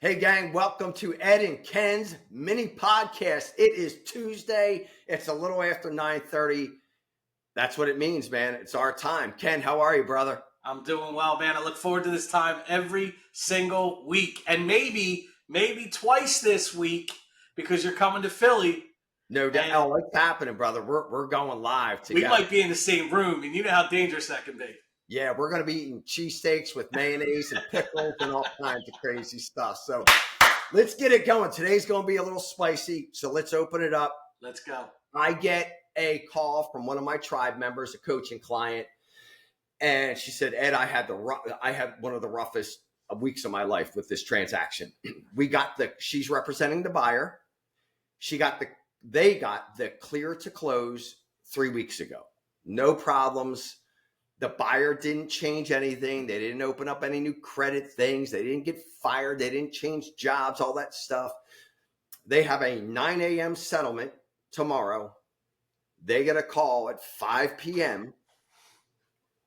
Hey gang, welcome to Ed and Ken's mini podcast. It is Tuesday. It's a little after 9:30. That's what it means, man. It's our time. Ken, how are you, brother? I'm doing well, man. I look forward to this time every single week. And maybe twice this week because you're coming to Philly. No doubt. And Oh, it's happening, brother. We're going live we together. might be in the same room, and you know how dangerous that can be. Yeah, we're going to be eating cheesesteaks with mayonnaise and pickles and all kinds of crazy stuff. So let's get it going. Today's going to be a little spicy. So let's open it up. Let's go. I get a call from one of my tribe members, a coaching client. And she said, Ed, I had one of the roughest weeks of my life with this transaction. She's representing the buyer. They got the clear to close 3 weeks ago. No problems. The buyer didn't change anything. They didn't open up any new credit things. They didn't get fired. They didn't change jobs, all that stuff. They have a 9 a.m. settlement tomorrow. They get a call at 5 p.m.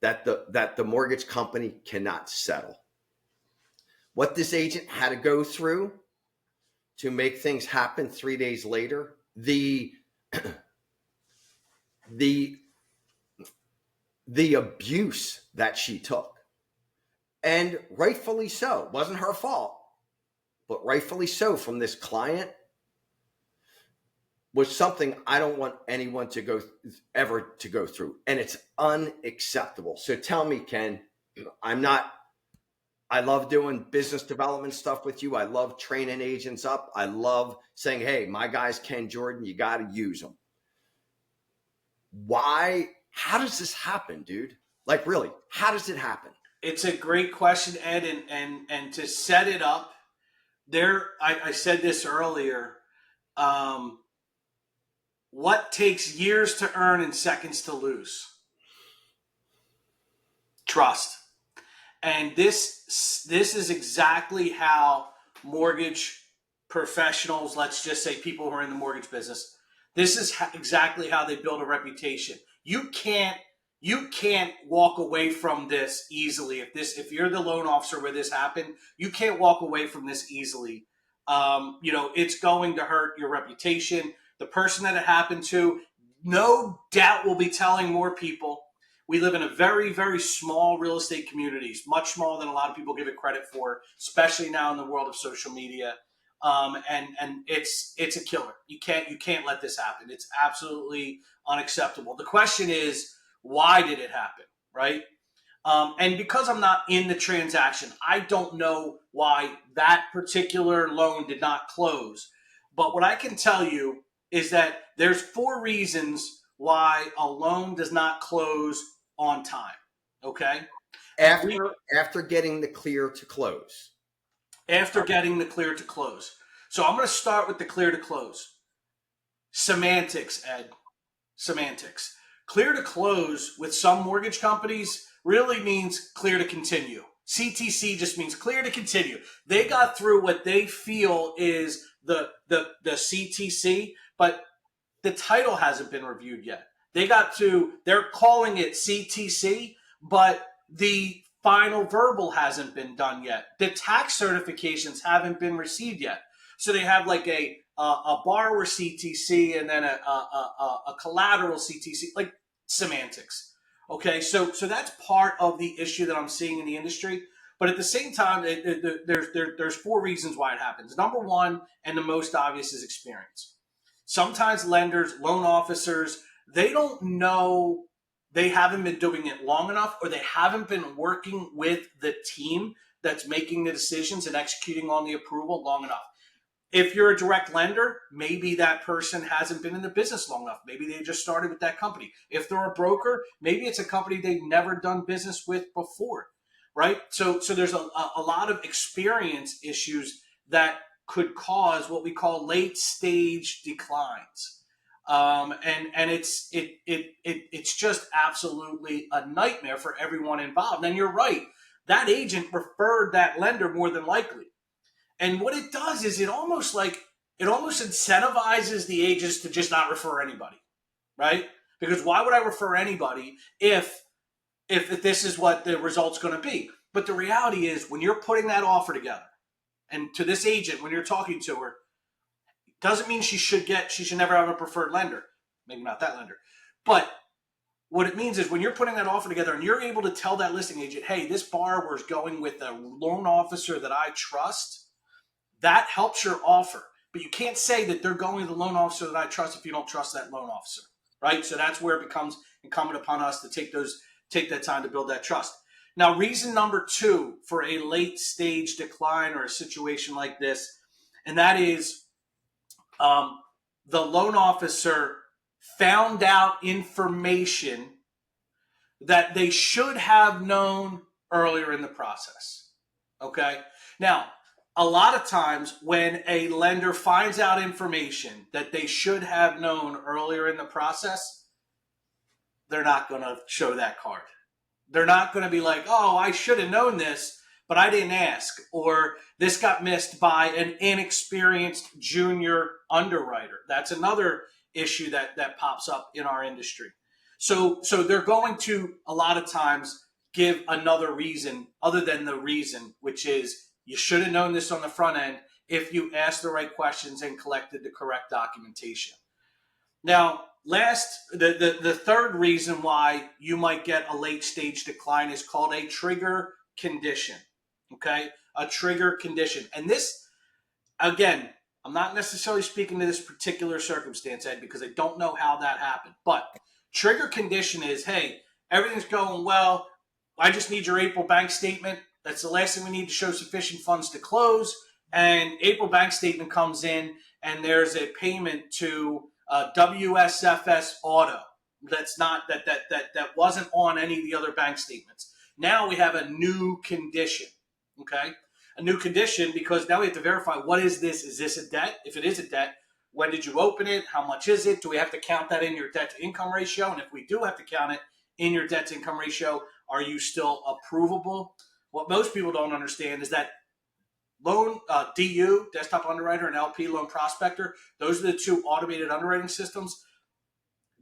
that the mortgage company cannot settle. What this agent had to go through to make things happen 3 days later, the abuse that she took, and rightfully so, wasn't her fault, but rightfully so from this client, was something I don't want anyone to ever go through. And it's unacceptable. So tell me, Ken, I love doing business development stuff with you. I love training agents up. I love saying, hey, my guy's Ken Jordan, you got to use them. How does this happen, dude? Like, really, how does it happen? It's a great question, Ed, and to set it up, I said this earlier, what takes years to earn and seconds to lose? Trust. And this is exactly how mortgage professionals, let's just say people who are in the mortgage business, this is exactly how they build a reputation. You can't walk away from this easily. If you're the loan officer where this happened, you can't walk away from this easily. It's going to hurt your reputation. The person that it happened to, no doubt, will be telling more people. We live in a very, very small real estate communities, much smaller than a lot of people give it credit for, especially now in the world of social media. And it's a killer. You can't let this happen. It's absolutely unacceptable. The question is, why did it happen, right? And because I'm not in the transaction, I don't know why that particular loan did not close. But what I can tell you is that there's 4 reasons why a loan does not close on time. Okay? After getting the clear to close. After getting the clear to close. So I'm going to start with the clear to close. Semantics, Ed. Semantics. Clear to close with some mortgage companies really means clear to continue. CTC just means clear to continue. They got through what they feel is the CTC, but the title hasn't been reviewed yet. They're calling it CTC, but the final verbal hasn't been done yet. The tax certifications haven't been received yet. So they have like a borrower CTC and then a collateral CTC, like semantics. Okay, so that's part of the issue that I'm seeing in the industry. But at the same time, there's 4 reasons why it happens. Number 1, and the most obvious, is experience. Sometimes lenders, loan officers, they don't know, they haven't been doing it long enough, or they haven't been working with the team that's making the decisions and executing on the approval long enough. If you're a direct lender, maybe that person hasn't been in the business long enough. Maybe they just started with that company. If they're a broker, maybe it's a company they've never done business with before, right? So there's a lot of experience issues that could cause what we call late stage declines. And it's just absolutely a nightmare for everyone involved. And you're right, that agent referred that lender more than likely. And what it does is it almost incentivizes the agents to just not refer anybody, right? Because why would I refer anybody if this is what the result's going to be? But the reality is, when you're putting that offer together And to this agent, when you're talking to her, doesn't mean she should never have a preferred lender. Maybe not that lender. But what it means is when you're putting that offer together and you're able to tell that listing agent, hey, this borrower is going with a loan officer that I trust, that helps your offer. But you can't say that they're going with the loan officer that I trust if you don't trust that loan officer, right? So that's where it becomes incumbent upon us to take that time to build that trust. Now, reason number 2 for a late stage decline or a situation like this, and that is the loan officer found out information that they should have known earlier in the process. Okay? Now, a lot of times when a lender finds out information that they should have known earlier in the process, they're not going to show that card. They're not going to be like, oh, I should have known this, but I didn't ask, or this got missed by an inexperienced junior underwriter. That's another issue that pops up in our industry. So they're going to, a lot of times, give another reason other than the reason, which is you should have known this on the front end if you asked the right questions and collected the correct documentation. Now, the third reason why you might get a late stage decline is called a trigger condition. Okay, a trigger condition. And this, again, I'm not necessarily speaking to this particular circumstance, Ed, because I don't know how that happened. But trigger condition is, hey, everything's going well. I just need your April bank statement. That's the last thing we need to show sufficient funds to close. And April bank statement comes in, and there's a payment to WSFS Auto that's not that wasn't on any of the other bank statements. Now we have a new condition. Okay, a new condition because now we have to verify what is this? Is this a debt? If it is a debt, when did you open it? How much is it? Do we have to count that in your debt to income ratio? And if we do have to count it in your debt to income ratio, are you still approvable? What most people don't understand is that loan DU, desktop underwriter, and LP, loan prospector, those are the 2 automated underwriting systems.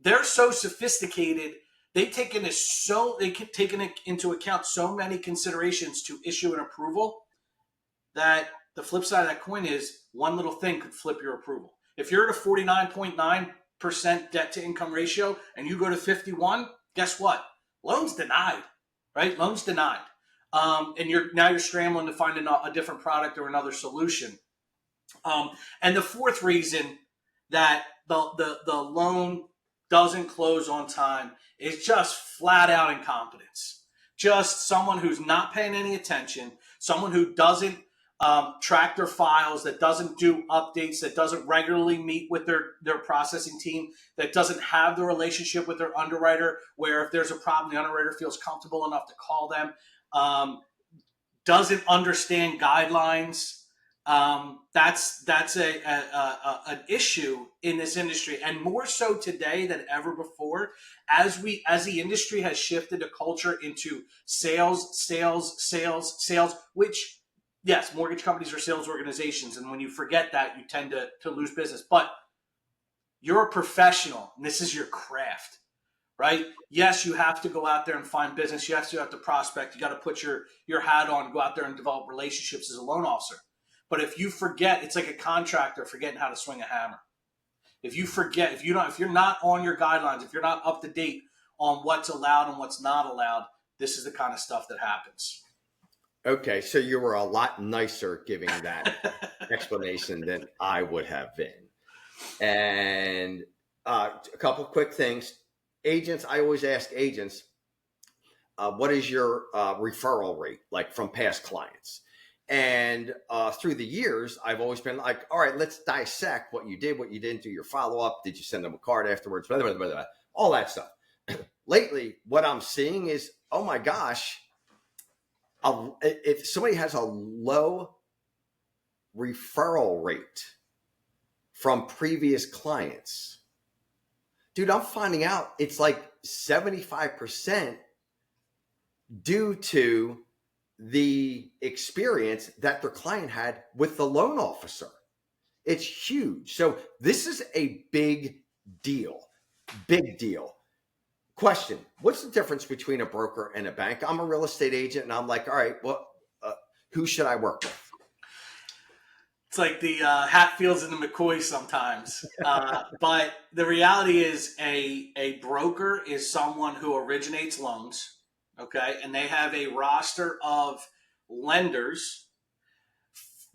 They're so sophisticated. They take into account so many considerations to issue an approval that the flip side of that coin is one little thing could flip your approval. If you're at a 49.9% debt to income ratio and you go to 51, guess what? Loan's denied, right? Loan's denied. And you're scrambling to find a different product or another solution. And the fourth reason that the loan doesn't close on time is just flat out incompetence. Just someone who's not paying any attention, someone who doesn't track their files, that doesn't do updates, that doesn't regularly meet with their processing team, that doesn't have the relationship with their underwriter where if there's a problem, the underwriter feels comfortable enough to call them, doesn't understand guidelines. That's an issue in this industry, and more so today than ever before, as the industry has shifted a culture into sales, which, yes, mortgage companies are sales organizations, and when you forget that, you tend to lose business. But you're a professional, and this is your craft, right? Yes, you have to go out there and find business. Yes, you have to prospect. You got to put your hat on, go out there and develop relationships as a loan officer. But if you forget, it's like a contractor forgetting how to swing a hammer. If you forget, if you're not on your guidelines, if you're not up to date on what's allowed and what's not allowed, this is the kind of stuff that happens. Okay, so you were a lot nicer giving that explanation than I would have been. And a couple of quick things. Agents, I always ask agents, what is your referral rate, like from past clients? And through the years, I've always been like, all right, let's dissect what you did, what you didn't do, your follow-up. Did you send them a card afterwards? Blah, blah, blah, blah, all that stuff. Lately, what I'm seeing is, oh my gosh, if somebody has a low referral rate from previous clients, dude, I'm finding out it's like 75% due to the experience that their client had with the loan officer. It's huge. So this is a big deal. Big deal. Question: what's the difference between a broker and a bank? I'm a real estate agent, and I'm like, all right, well, who should I work with? It's like the Hatfields and the McCoys sometimes. But the reality is a broker is someone who originates loans, okay? And they have a roster of lenders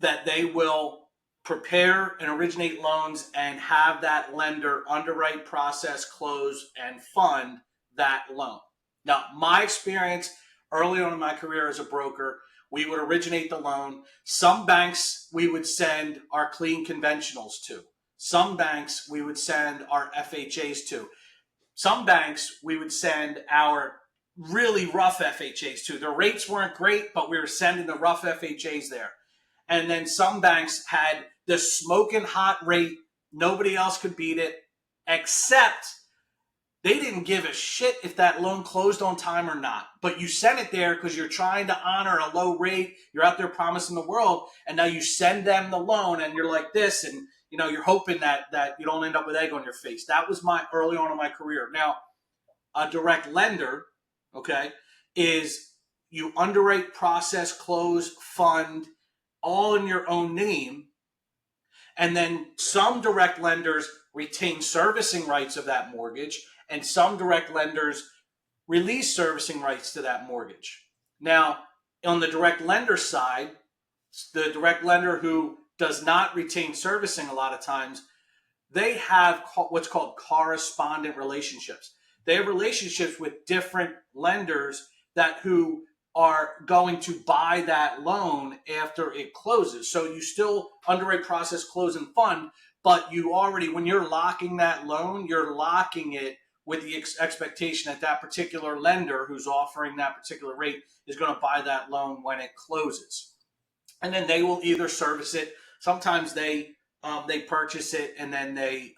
that they will prepare and originate loans and have that lender underwrite, process, close, and fund that loan. Now, my experience early on in my career as a broker, we would originate the loan. Some banks we would send our clean conventionals to. Some banks we would send our FHAs to. Some banks we would send our really rough FHAs to. The rates weren't great, but we were sending the rough FHAs there. And then some banks had the smoking hot rate. Nobody else could beat it, except they didn't give a shit if that loan closed on time or not. But you sent it there because you're trying to honor a low rate. You're out there promising the world. And now you send them the loan and you're like this. And, you know, you're hoping that you don't end up with egg on your face. That was my early on in my career. Now, a direct lender, okay, is you underwrite, process, close, fund, all in your own name. And then some direct lenders retain servicing rights of that mortgage, and some direct lenders release servicing rights to that mortgage. Now, on the direct lender side, the direct lender who does not retain servicing a lot of times, they have what's called correspondent relationships. They have relationships with different lenders that who are going to buy that loan after it closes. So you still underwrite, process, close, and fund, but you already, when you're locking that loan, you're locking it with the expectation that that particular lender who's offering that particular rate is going to buy that loan when it closes. And then they will either service it. Sometimes they purchase it and then they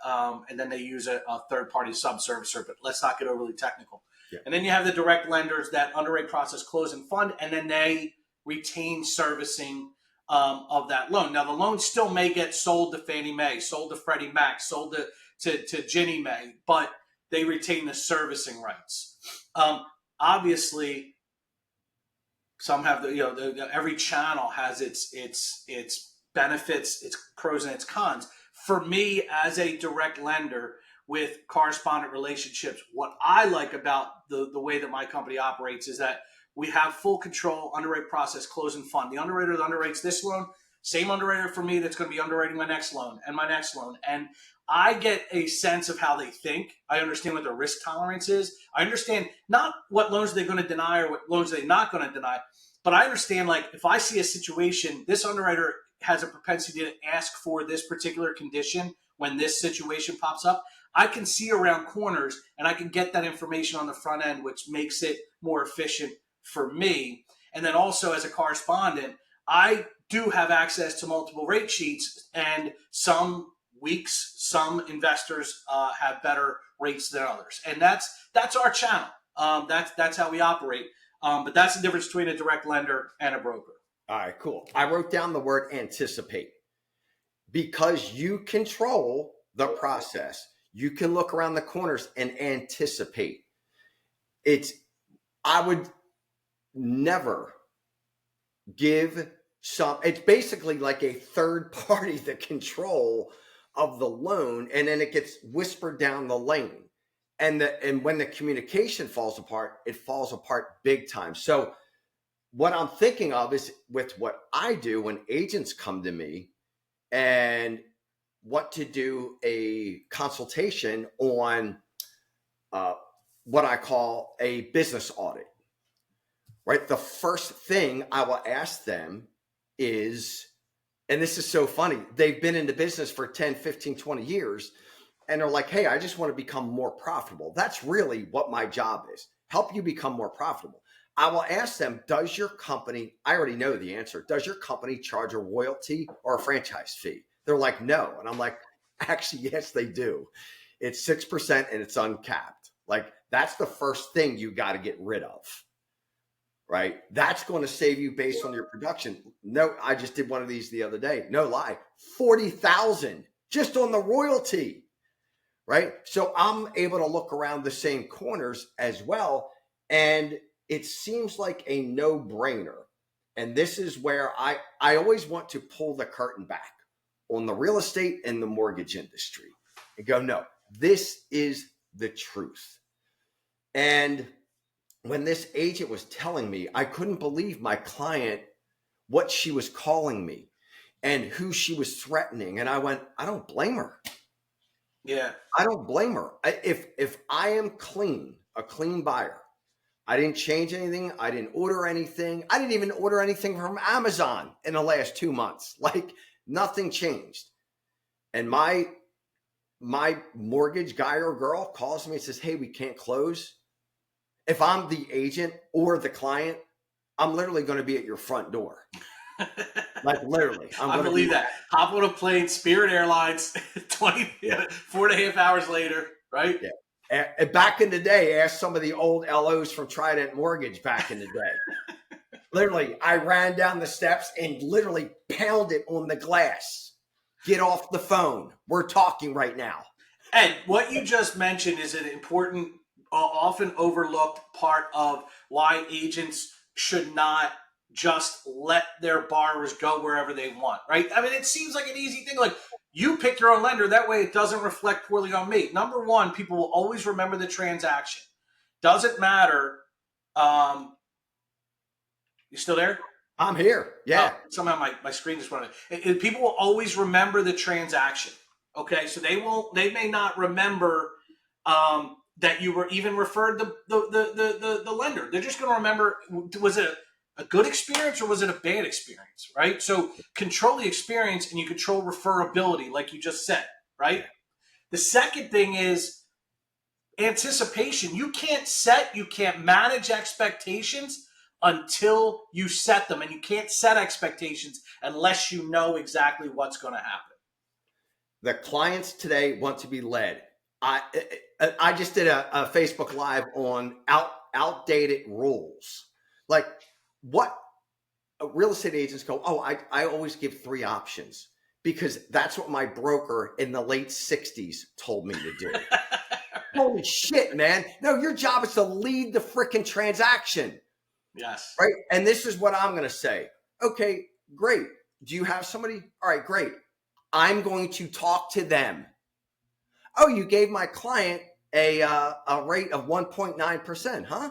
use a third party subservicer. But let's not get overly technical. Yeah. And then you have the direct lenders that underwrite, process, close, and fund, and then they retain servicing of that loan. Now the loan still may get sold to Fannie Mae, sold to Freddie Mac, sold to Ginnie Mae, but they retain the servicing rights. Obviously, some have every channel has its benefits, its pros and its cons. For me, as a direct lender with correspondent relationships, what I like about the way that my company operates is that we have full control, underwrite, process, close, and fund. The underwriter that underwrites this loan, same underwriter for me that's going to be underwriting my next loan and my next loan. And I get a sense of how they think. I understand what their risk tolerance is. I understand not what loans they're going to deny or what loans they're not going to deny, but I understand, like, if I see a situation, this underwriter has a propensity to ask for this particular condition when this situation pops up. I can see around corners and I can get that information on the front end, which makes it more efficient for me. And then also as a correspondent, I do have access to multiple rate sheets, and some weeks, some investors have better rates than others. And that's our channel. That's how we operate. But that's the difference between a direct lender and a broker. All right, cool. I wrote down the word anticipate because you control the process. You can look around the corners and anticipate. I would never give it's basically like a third party, the control of the loan, and then it gets whispered down the lane. And when the communication falls apart, it falls apart big time. So what I'm thinking of is with what I do when agents come to me and want to do a consultation on what I call a business audit, right? The first thing I will ask them is, and this is so funny, they've been in the business for 10, 15, 20 years, and they're like, hey, I just want to become more profitable. That's really what my job is, help you become more profitable. I will ask them, does your company, I already know the answer, does your company charge a royalty or a franchise fee? They're like, no. And I'm like, actually, yes, they do. It's 6% and it's uncapped. Like, that's the first thing you got to get rid of, right? That's going to save you based on your production. No, I just did one of these the other day. No lie, 40,000 just on the royalty, right? So I'm able to look around the same corners as well. And it seems like a no-brainer. And this is where I always want to pull the curtain back. on the real estate and the mortgage industry and go, no, this is the truth. And when this agent was telling me, I couldn't believe my client, what she was calling me and who she was threatening. And I went, I don't blame her. Yeah. I don't blame her. If I am clean, a clean buyer, I didn't change anything. I didn't order anything. I didn't even order anything from Amazon in the last 2 months. Like nothing changed. And my mortgage guy or girl calls me and says, hey, we can't close. If I'm the agent or the client, I'm literally going to be at your front door. Like literally. I believe that. Hop on a plane, Spirit Airlines, 4.5 hours later, right? Yeah. And back in the day, ask some of the old LOs from Trident Mortgage back in the day. Literally, I ran down the steps and literally pounded on the glass. Get off the phone. We're talking right now. Ed, what you just mentioned is an important, often overlooked part of why agents should not just let their borrowers go wherever they want, right? I mean, it seems like an easy thing. Like, you pick your own lender. That way it doesn't reflect poorly on me. Number one, people will always remember the transaction. Doesn't matter. You still there? I'm here. Yeah. Oh, somehow my screen just went. People will always remember the transaction. Okay, so they may not remember that you were even referred the lender. They're just going to remember, was it a good experience or was it a bad experience, right? So control the experience and you control referability, like you just said, right? The second thing is anticipation. You can't manage expectations until you set them, and you can't set expectations unless you know exactly what's going to happen. The clients today want to be led. I just did a Facebook Live on outdated rules. Like what real estate agents go, oh, I always give 3 options because that's what my broker in the late 60s told me to do. Holy shit, man. No, your job is to lead the freaking transaction. Yes. Right. And this is what I'm going to say. Okay, great. Do you have somebody? All right, great. I'm going to talk to them. Oh, you gave my client a rate of 1.9%, huh?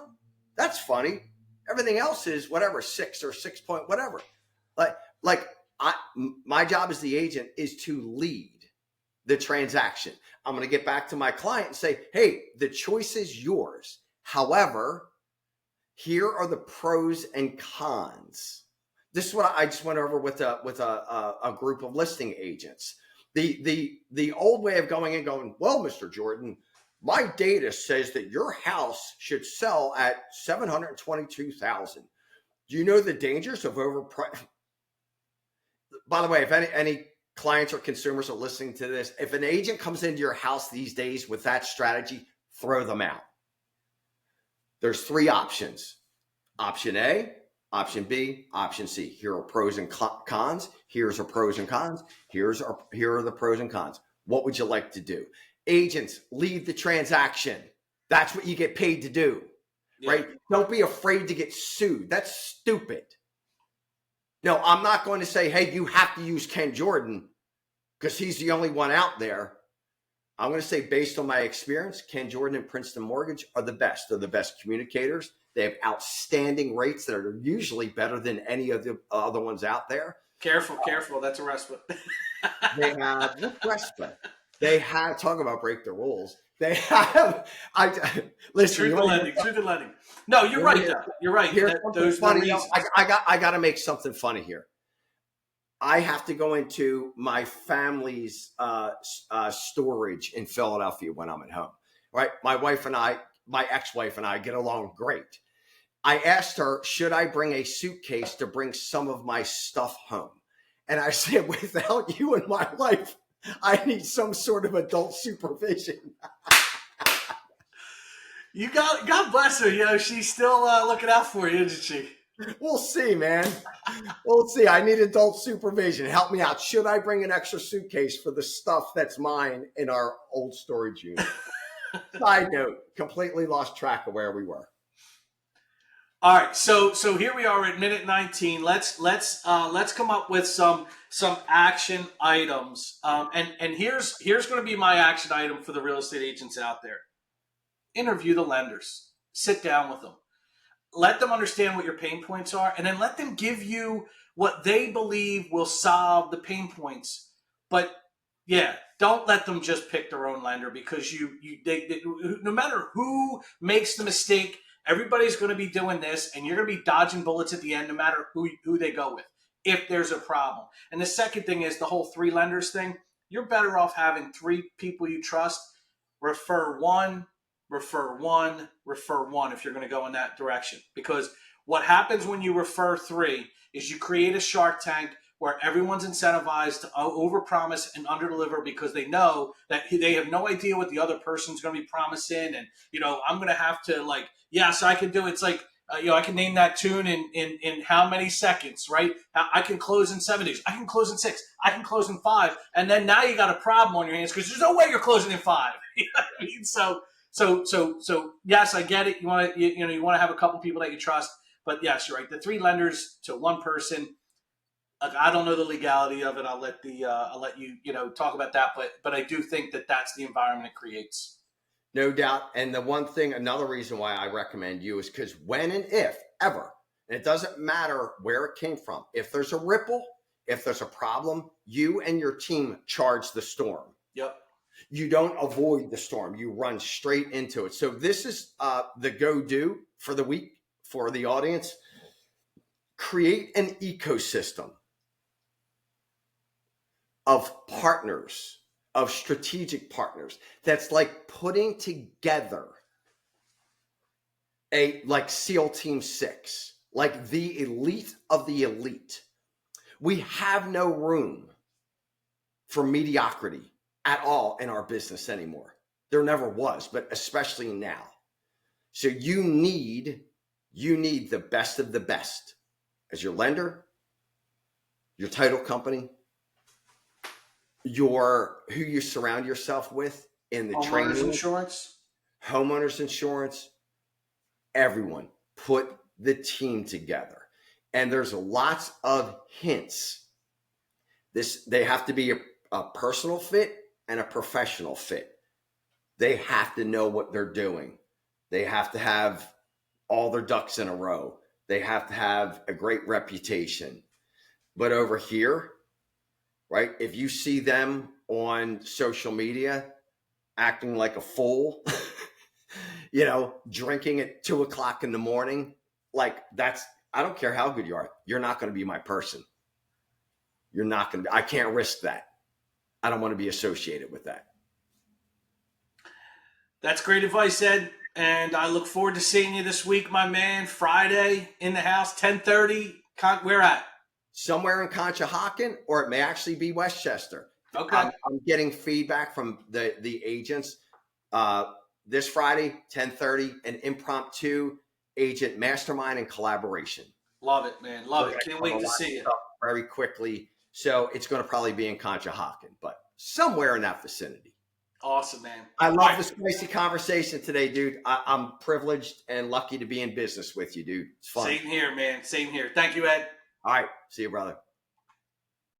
That's funny. Everything else is whatever, 6 or 6 point whatever. My job as the agent is to lead the transaction. I'm going to get back to my client and say, hey, the choice is yours. However, here are the pros and cons. This is what I just went over with a group of listing agents. The old way of going and going, well, Mr. Jordan, my data says that your house should sell at $722,000. Do you know the dangers of overpricing? By the way, if any clients or consumers are listening to this, if an agent comes into your house these days with that strategy, throw them out. There's 3 options. Option A, option B, option C. Here are pros and cons. Here's our pros and cons. Here are the pros and cons. What would you like to do? Agents, lead the transaction. That's what you get paid to do, right? Don't be afraid to get sued. That's stupid. No, I'm not going to say, hey, you have to use Ken Jordan because he's the only one out there. I'm going to say, based on my experience, Ken Jordan and Princeton Mortgage are the best. They're the best communicators. They have outstanding rates that are usually better than any of the other ones out there. Careful. That's a respite. They have respite. They have, talk about break the rules. They have, listen. Truth and lending. No, you're right. You're right. Here's something funny. I got to make something funny here. I have to go into my family's storage in Philadelphia when I'm at home, right? My ex-wife and I get along great. I asked her, should I bring a suitcase to bring some of my stuff home? And I said, without you in my life, I need some sort of adult supervision. God bless her. You know, she's still looking out for you, isn't she? We'll see, man. We'll see. I need adult supervision. Help me out. Should I bring an extra suitcase for the stuff that's mine in our old storage unit? Side note, completely lost track of where we were. All right, so here we are at minute 19. Let's come up with some action items. And here's going to be my action item for the real estate agents out there. Interview the lenders. Sit down with them. Let them understand what your pain points are, and then let them give you what they believe will solve the pain points. But yeah, don't let them just pick their own lender, because they no matter who makes the mistake, everybody's going to be doing this, and you're going to be dodging bullets at the end, no matter who they go with, if there's a problem. And the second thing is the whole three lenders thing. You're better off having three people you trust. Refer one, refer one, refer one, if you're going to go in that direction. Because what happens when you refer three is you create a Shark Tank where everyone's incentivized to overpromise and underdeliver, because they know that they have no idea what the other person's going to be promising. And, I'm going to have to, like, yes, I can do it. It's like, I can name that tune in how many seconds, right? I can close in 7 days. I can close in 6. I can close in 5. And then now you got a problem on your hands, because there's no way you're closing in 5. You know what I mean? So yes, I get it. You want to have a couple people that you trust, but yes, you're right. The three lenders to one person. I don't know the legality of it. I'll let you talk about that, but I do think that that's the environment it creates. No doubt. And the one thing, another reason why I recommend you is because when and if ever, and it doesn't matter where it came from, if there's a ripple, if there's a problem, you and your team charge the storm. Yep. You don't avoid the storm. You run straight into it. So this is the go-do for the week for the audience. Create an ecosystem of partners, of strategic partners. That's like putting together like SEAL Team 6, like the elite of the elite. We have no room for mediocrity at all in our business anymore. There never was, but especially now. So you need the best of the best as your lender, your title company, who you surround yourself with in the Homeowners insurance. Homeowners insurance, everyone. Put the team together. And there's lots of hints. They have to be a personal fit and a professional fit. They have to know what they're doing. They have to have all their ducks in a row. They have to have a great reputation. But over here, right, if you see them on social media acting like a fool, drinking at 2:00 in the morning, like I don't care how good you are, you're not going to be my person. You're not going to be, I can't risk that. I don't want to be associated with that. That's great advice, Ed. And I look forward to seeing you this week, my man. Friday in the house, 10:30. Where at? Somewhere in Conshohocken, or it may actually be Westchester. Okay. I'm getting feedback from the agents. This Friday, 10:30, an impromptu agent mastermind and collaboration. Love it, man. Love it. Can't wait to see you. Very quickly. So it's going to probably be in Conshohocken, but somewhere in that vicinity. Awesome, man. I love this spicy conversation today, dude. I'm privileged and lucky to be in business with you, dude. It's fun. Same here, man. Same here. Thank you, Ed. All right. See you, brother.